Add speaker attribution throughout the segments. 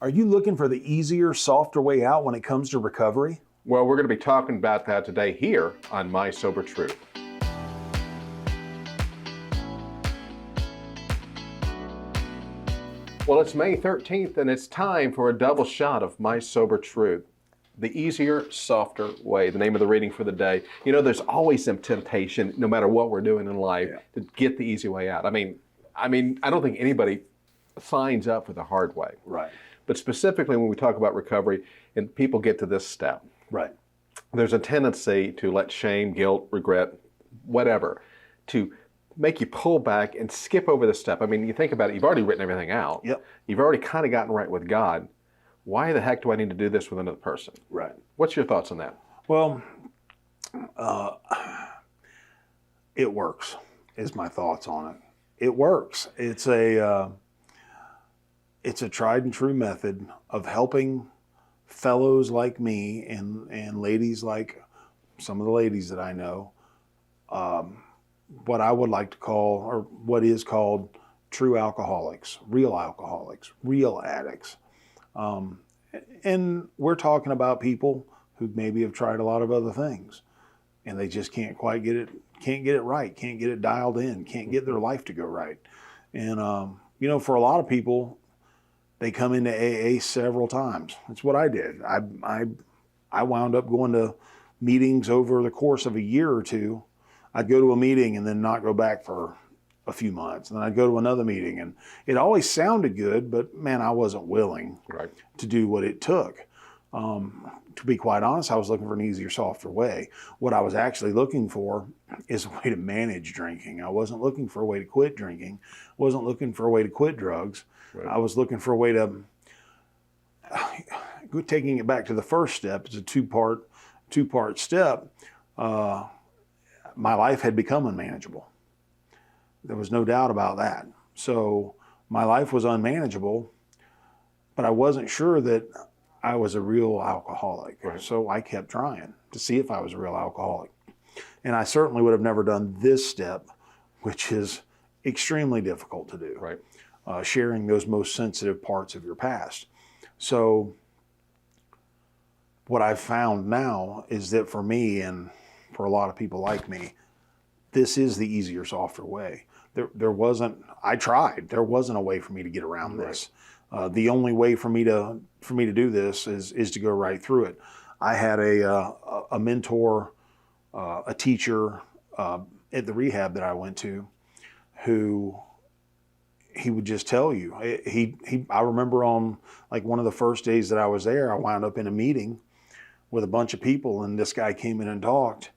Speaker 1: Are you looking for the easier, softer way out when it comes to recovery?
Speaker 2: Well, we're going to be talking about that today here on My Sober Truth. Well, it's May 13th and it's time for a double shot of My Sober Truth. The easier, softer way, the name of the reading for the day. You know, there's always some temptation, no matter what we're doing in life, to get the easy way out. I mean, I don't think anybody signs up for the hard way.
Speaker 1: Right.
Speaker 2: But specifically when we talk about recovery and people get to this step,
Speaker 1: Right.
Speaker 2: there's a tendency to let shame, guilt, regret, whatever, to make you pull back and skip over this step. I mean, you think about it, you've already written everything out.
Speaker 1: Yep.
Speaker 2: You've already kind of gotten right with God. Why the heck do I need to do this with another person?
Speaker 1: Right.
Speaker 2: What's your thoughts on that?
Speaker 1: Well, it works, is my thoughts on it. It works. It's a tried and true method of helping fellows like me and ladies like some of the ladies that I know, what I would like to call, or what is called, true alcoholics, real addicts. And we're talking about people who maybe have tried a lot of other things and they just can't quite get it right, can't get it dialed in, can't get their life to go right. And, you know, for a lot of people, they come into AA several times. That's what I did. I wound up going to meetings over the course of a year or two. I'd go to a meeting and then not go back for a few months. And then I'd go to another meeting. And it always sounded good, but man, I wasn't willing to do what it took. To be quite honest, I was looking for an easier, softer way. What I was actually looking for is a way to manage drinking. I wasn't looking for a way to quit drinking. Wasn't looking for a way to quit drugs. Right. I was looking for a way to, taking it back to the first step, it's a two-part step. My life had become unmanageable. There was no doubt about that. So my life was unmanageable, but I wasn't sure that I was a real alcoholic. Right. So I kept trying to see if I was a real alcoholic. And I certainly would have never done this step, which is extremely difficult to do. Right. Sharing those most sensitive parts of your past. So what I've found now is that for me and for a lot of people like me, this is the easier, softer way. There wasn't a way for me to get around this. The only way for me to do this is to go right through it. I had a mentor, a teacher at the rehab that I went to, who he would just tell you. I remember on like one of the first days that I was there, I wound up in a meeting with a bunch of people, and this guy came in and talked.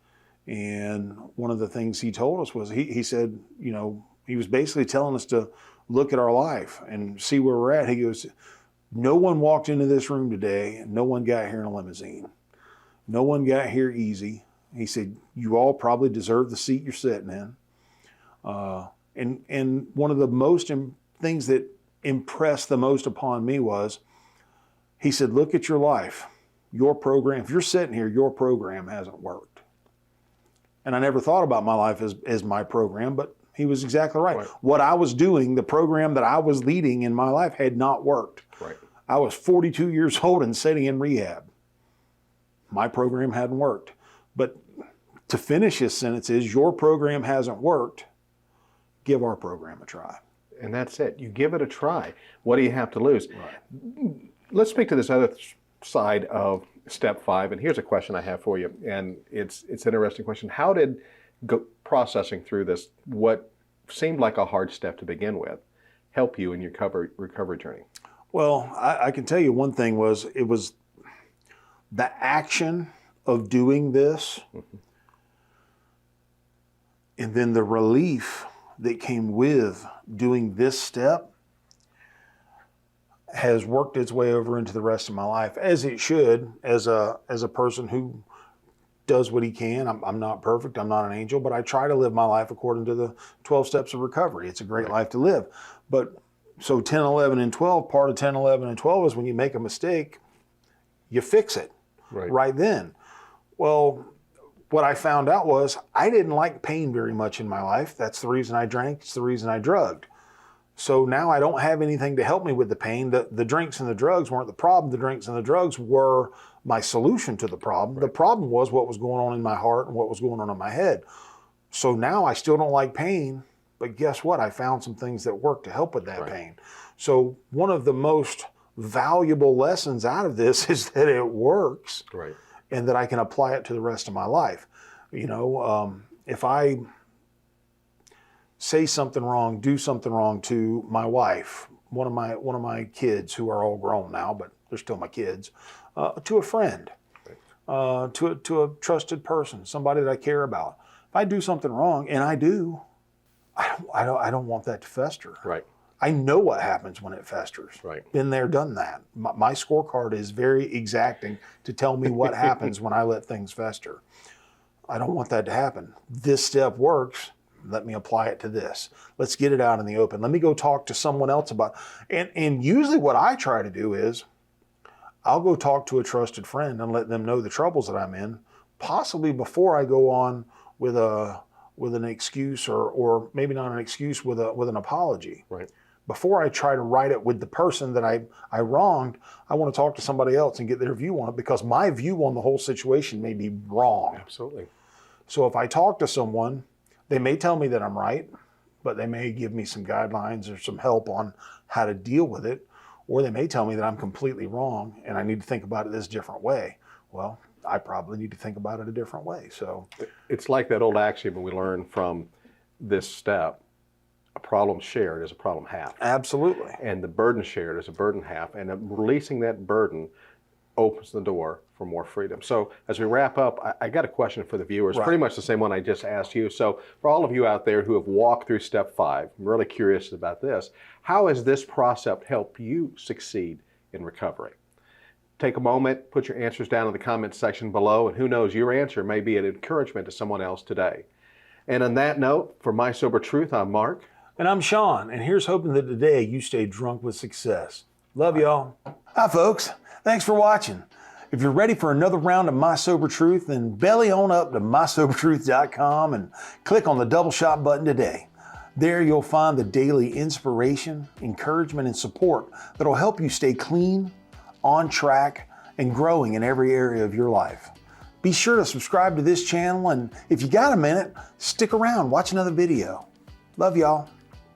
Speaker 1: And one of the things he told us was he said, you know, he was basically telling us to look at our life and see where we're at. He goes, no one walked into this room today, and no one got here in a limousine. No one got here easy. He said, you all probably deserve the seat you're sitting in. And one of the things that impressed the most upon me was, he said, look at your life, your program. If you're sitting here, your program hasn't worked. And I never thought about my life as my program, but he was exactly right. What I was doing, the program that I was leading in my life had not worked. Right. I was 42 years old and sitting in rehab. My program hadn't worked. But to finish his sentence is, your program hasn't worked. Give our program a try.
Speaker 2: And that's it. You give it a try. What do you have to lose?
Speaker 1: Right.
Speaker 2: Let's speak to this other side of step 5. And here's a question I have for you. And it's an interesting question. How did processing through this, what seemed like a hard step to begin with, help you in your recovery journey?
Speaker 1: Well, I can tell you one thing was, it was the action of doing this, and then the relief that came with doing this step has worked its way over into the rest of my life, as it should, as a person who does what he can. I'm not perfect, I'm not an angel, but I try to live my life according to the 12 steps of recovery. It's a great life to live. But so 10, 11, and 12, part of 10, 11, and 12 is when you make a mistake, you fix it right then. Well, what I found out was I didn't like pain very much in my life. That's the reason I drank. It's the reason I drugged. So now I don't have anything to help me with the pain. The drinks and the drugs weren't the problem. The drinks and the drugs were my solution to the problem. The problem was what was going on in my heart and what was going on in my head. So now I still don't like pain, but guess what? I found some things that work to help with that pain. So one of the most valuable lessons out of this is that it works, and that I can apply it to the rest of my life. You know, if I say something wrong, do something wrong to my wife, one of my kids who are all grown now, but they're still my kids, to a friend, to a trusted person, somebody that I care about. If I do something wrong, and I do, I don't want that to fester. I know what happens when it festers. Been there, done that. My scorecard is very exacting to tell me what happens when I let things fester. I don't want that to happen. This step works. Let me apply it to this. Let's get it out in the open. Let me go talk to someone else about it. And usually what I try to do is I'll go talk to a trusted friend and let them know the troubles that I'm in, possibly before I go on with an excuse, or maybe not an excuse, with an apology. Before I try to write it with the person that I wronged, I want to talk to somebody else and get their view on it, because my view on the whole situation may be wrong. So if I talk to someone, they may tell me that I'm right, but they may give me some guidelines or some help on how to deal with it, or they may tell me that I'm completely wrong and I need to think about it this different way. Well, I probably need to think about it a different way. So
Speaker 2: it's like that old axiom we learned from this step: a problem shared is a problem halved.
Speaker 1: Absolutely.
Speaker 2: And the burden shared is a burden halved. And releasing that burden opens the door for more freedom. So as we wrap up, I got a question for the viewers, pretty much the same one I just asked you. So for all of you out there who have walked through step 5, I'm really curious about this. How has this process helped you succeed in recovery? Take a moment, put your answers down in the comments section below, and who knows, your answer may be an encouragement to someone else today. And on that note, for My Sober Truth, I'm Mark.
Speaker 1: And I'm Sean, and here's hoping that today you stay drunk with success. Love y'all. Hi folks, thanks for watching. If you're ready for another round of My Sober Truth, then belly on up to mysobertruth.com and click on the double shot button today. There you'll find the daily inspiration, encouragement, and support that'll help you stay clean, on track, and growing in every area of your life. Be sure to subscribe to this channel, and if you got a minute, stick around, watch another video. Love y'all.